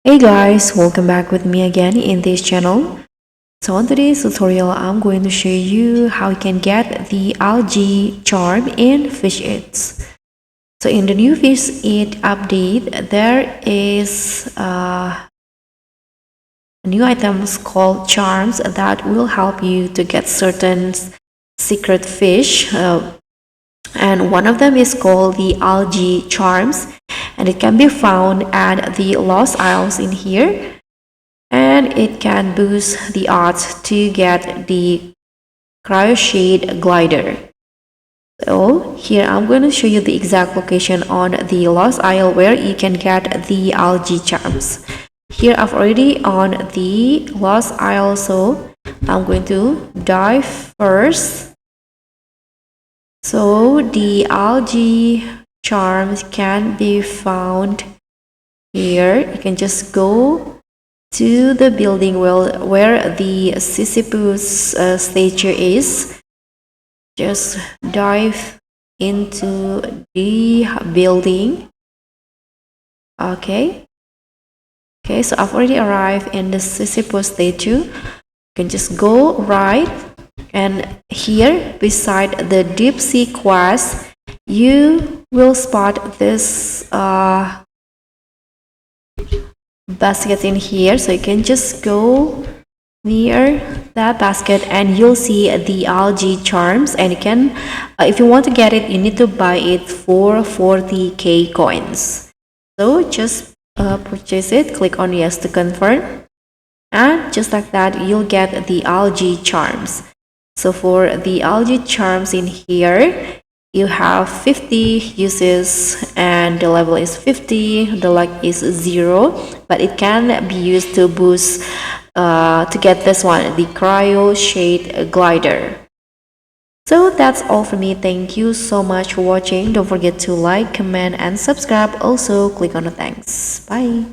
Hey guys, welcome back with me again in this channel. So on today's tutorial, I'm going to show you how you can get the Algae Charm in Fish Eats. So in the new Fish Eat update, there is new items called charms that will help you to get certain secret fish. And one of them is called the Algae Charms, and it can be found at the Lost Isles in here, and it can boost the odds to get the Cryoshade Glider. So here I'm going to show you the exact location on the Lost Isle where you can get the Algae Charms. Here I've already on the Lost Isle, so I'm going to dive first. So the Algae Charms can be found here. You can just go to the building where the Sisyphus statue is. Just dive into the building. Okay, so I've already arrived in the Sisyphus statue. You can just go right, and here beside the deep sea quest you will spot this basket in here. So you can just go near that basket and you'll see the Algae Charms, and you can if you want to get it, you need to buy it for 40k coins. So just purchase it, click on yes to confirm, and just like that you'll get the Algae Charms. So for the Algae Charms in here, you have 50 uses and the level is 50, the luck is 0, but it can be used to boost to get this one, the Cryoshade Glider. So that's all for me. Thank you so much for watching. Don't forget to like, comment and subscribe. Also click on the thanks. Bye.